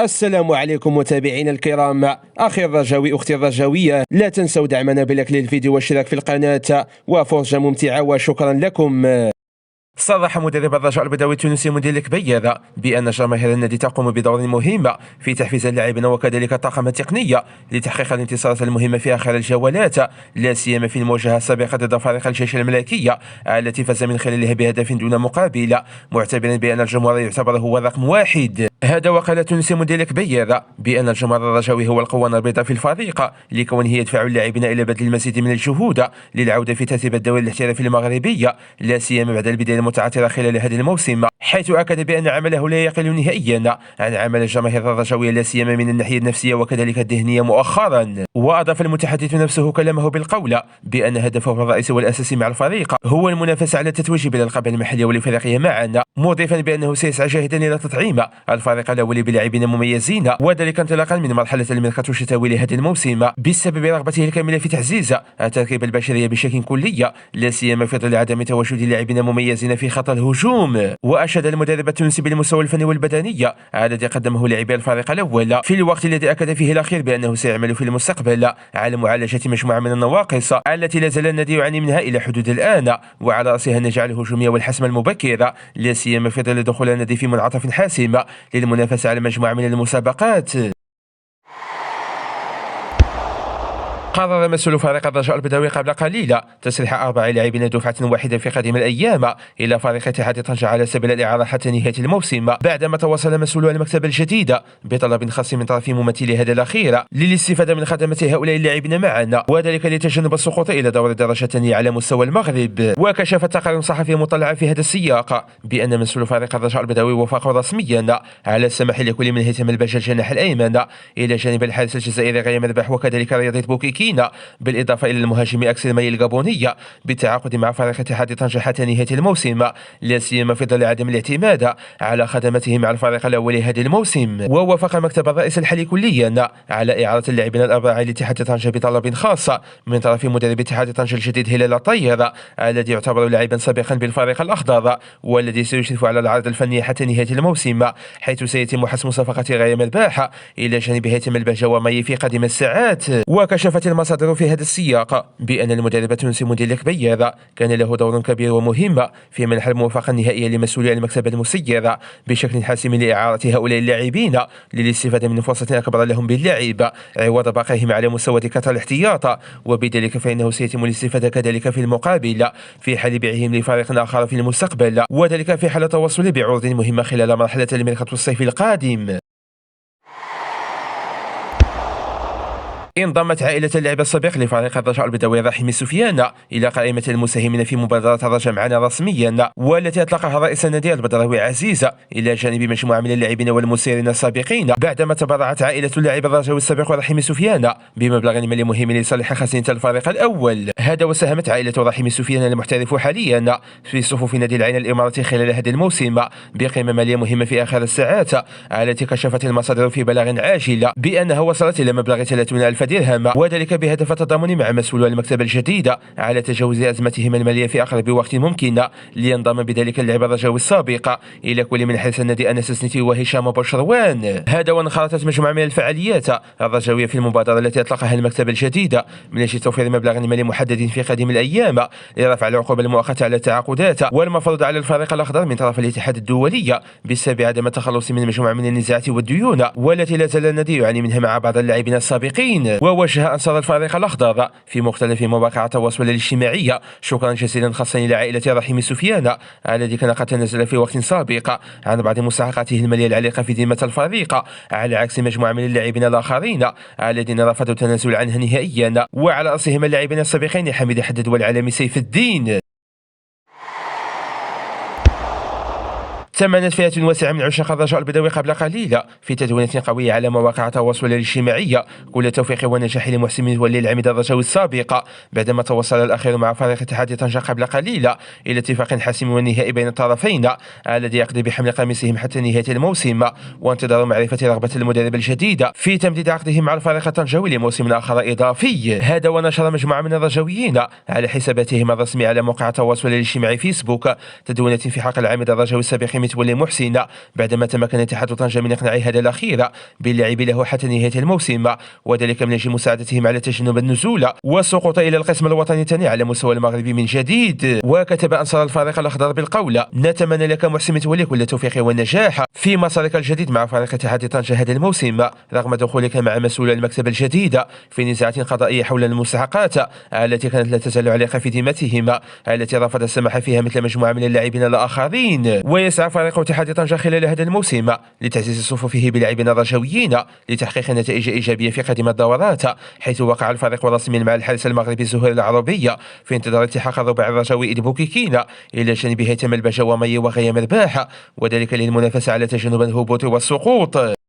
السلام عليكم متابعينا الكرام، أخي الرجاوي أختي الرجاوية، لا تنسوا دعمنا بلايك للفيديو والاشتراك في القناة وفرجة ممتعة وشكرا لكم. صرح مدرب الرجاء البيضاوي التونسي مندير الكبير بأن جماهير النادي تقوم بدور مهم في تحفيز اللاعبين وكذلك الطاقم التقني لتحقيق الانتصارات المهمة في آخر الجولات، لا سيما في المواجهة السابقة ضد فريق الجيش الملكي التي فاز من خلالها بهدف دون مقابل، معتبرا بأن الجمهور يعتبر هو رقم واحد. هذا وقال التونسي مندير الكبير بأن الجمهور الرجاوي هو القوة البيضاء في الفريق، لكونه يدفع اللاعبين إلى بذل المزيد من الجهود للعودة في ترتيب الدوري الاحترافي المغربي، لا سيما بعد البداية المتعثرة خلال هذا الموسم، حيث أكد بأن عمله لا يقل نهائيا عن عمل الجماهير الرجاوية لا سيما من الناحية النفسية وكذلك الذهنية مؤخرا. وأضاف المتحدث نفسه كلامه بالقول بأن هدفه الرئيسي والأساسي مع الفريق هو المنافسة على التتويج بالألقاب المحلية والإفريقية معا، مضيفا بأنه سيسعى جاهدا إلى تطعيم الفريق الأول بلاعبين مميزين، وذلك انطلاقا من مرحلة الميركاتو الشتوي لهذا الموسم، بسبب رغبته الكاملة في تعزيز التركيبة البشرية بشكل كلي، لا سيما في ظل عدم تواجد لاعبين مميزين في خط الهجوم. وأشاد المدرب التونسي بالمستوى الفني والبدني الذي قدمه لاعبي الفريق الأول في الوقت الذي أكد فيه الأخير بأنه سيعمل في المستقبل على معالجة مجموعة من النواقص التي لا زال النادي يعاني منها إلى حدود الآن، وعلى رأسها النجاح الهجومي والحسم المبكر، لا سيما في ظل دخول النادي في منعطف حاسم للمنافسة على مجموعة من المسابقات. قرر مسؤول فريق الرجاء البيضاوي قبل قليل تسريح 4 لاعبين دفعة واحدة في قادم الأيام إلى فريق اتحاد طنجة على سبيل الإعارة حتى نهاية الموسم، بعدما تواصل مسؤولو المكتب الجديد بطلب خاص من طرف ممثلي هذا الأخير للاستفادة من خدمات هؤلاء اللاعبين معا، وذلك لتجنب السقوط إلى دور الدرجة الثانية على مستوى المغرب. وكشف تقارير صحفي مطلع في هذا السياق بأن مسؤول فريق الرجاء البيضاوي وافق رسميا على السماح لكل من هيثم الباشا الجناح الأيمن إلى جانب الحارس الجزائري غيم رباح وكذلك رياضية بوكيكي، بالإضافة إلى المهاجم أكسل ماي الغابوني بالتعاقد مع فريق اتحاد طنجة حتى نهاية الموسم، لا سيما في ظل عدم الاعتماد على خدمته مع الفريق الأول هذا الموسم. ووافق المكتب الرئيس الحالي كليا على إعارة اللاعبين الأربعة لاتحاد طنجة بطلب خاص من طرف مدرب اتحاد طنجة الجديد هلال الطير، الذي يعتبر لاعبا سابقا بالفريق الأخضر والذي سيشرف على العرض الفني حتى نهاية الموسم، حيث سيتم حسم صفقة غيم الباحة إلى جانب هيثم البهجة وماي في قادم الساعات. وكشفت المصادر في هذا السياق بأن المدرب التونسي مندير الكبير كان له دور كبير ومهم في منح الموافقة النهائية لمسؤولي المكتب المسير بشكل حاسم لإعارة هؤلاء اللاعبين للاستفادة من فرصة أكبر لهم باللعب عوض بقائهم على مستوى دكة الاحتياط، وبذلك فإنه سيتم الاستفادة كذلك في المقابل في حال بيعهم لفريق آخر في المستقبل، وذلك في حال توصل بعروض مهمة خلال مرحلة الميركاتو الصيفي القادم. انضمت عائلة اللاعب السابق لفريق الرجاء البيضاوي رحيمي سفيان إلى قائمة المساهمين في مبادرة الرجاء معنا رسميا، والتي أطلقها رئيس النادي البدراوي عزيز إلى جانب مجموعة من اللاعبين والمسيرين السابقين، بعدما تبرعت عائلة اللاعب الرجاوي السابق رحيمي سفيان بمبلغ مالي مهم لصالح خزينة الفريق الأول. هذا وساهمت عائلة رحيمي سفيان المحترف حاليا في صفوف نادي العين الإماراتي خلال هذا الموسم بقيمة مالية مهمة في آخر الساعات، التي كشفت المصادر في بلاغ عاجل بأنها وصلت إلى مبلغ 30,000 درهم، وذلك بهدف التضامن مع مسؤولو المكتب الجديد على تجاوز أزمتهم المالية في أقرب وقت ممكن، لينضم بذلك اللاعب الرجاوي السابق إلى كل من حارس النادي أنس السنيتي وهشام بوشروان. هذا وانخرطت مجموعة من الفعاليات الرجاوية في المبادرة التي أطلقها المكتب الجديد من أجل توفير مبلغ مالي محدد في قادم الأيام لرفع العقوبة المؤقتة على التعاقدات والمفروض على الفريق الأخضر من طرف الاتحاد الدولي بسبب عدم التخلص من مجموعة من النزاعات والديون والتي لا زال النادي يعاني منها مع بعض اللاعبين السابقين. ووجه أنصار الفريق الأخضر في مختلف مواقع التواصل الاجتماعي شكرا جزيلا خاصا إلى عائلة رحيمي سفيان الذي كان قد تنازل في وقت سابق عن بعض مستحقاته المالية العالقة في ذمة الفريق، على عكس مجموعة من اللاعبين الآخرين الذين رفضوا التنازل عنها نهائيا، وعلى رأسهم اللاعبين السابقين حميد حدد والعالمي سيف الدين. تمنت فئة واسعة من عشاق الرجاء البيضاوي قبل قليل في تدوينة قوية على مواقع التواصل الاجتماعي كل التوفيق والنجاح لمحسن متولي العميد الرجاوي السابق، بعدما توصل الأخير مع فريق اتحاد طنجة قبل قليل إلى اتفاق حاسم ونهائي بين الطرفين الذي يقضي بحمل قميصهم حتى نهاية الموسم، وانتظار معرفة رغبة المدرب الجديد في تمديد عقده مع الفريق الطنجاوي لموسم آخر إضافي. هذا ونشر مجموعة من الرجاويين على حساباتهم الرسمي على موقع التواصل الاجتماعي فيسبوك تدوينة في حق العميد الرجاوي السابق متولي محسن بعدما تمكن اتحاد طنجة من إقناع هذا الأخير باللعب له حتى نهاية الموسم، وذلك من أجل مساعدتهم على تجنب النزول والسقوط إلى القسم الوطني الثاني على مستوى المغرب من جديد. وكتب أنصار الفريق الأخضر بالقول: نتمنى لك محسن متولي كل التوفيق والنجاح في مسارك الجديد مع فريق اتحاد طنجة هذا الموسم، رغم دخولك مع مسؤول المكتب الجديد في نزاعات قضائية حول المستحقات التي كانت لا تزال عليقة في ذمتهم، التي رفض السماح فيها مثل مجموعة من اللاعبين الآخرين. ويسعى فريق اتحاد طنجة خلال هذا الموسم لتعزيز صفوفه بلاعبين رجويين لتحقيق نتائج إيجابية في قادم الدورات، حيث وقع الفريق رسميا مع الحارس المغربي زهير العربي في انتظار التحاق الرباعي الرجوي إدبوكيكين إلى جانب هيثم البجا ومي وغيا مرباح، وذلك للمنافسة على تجنب الهبوط والسقوط.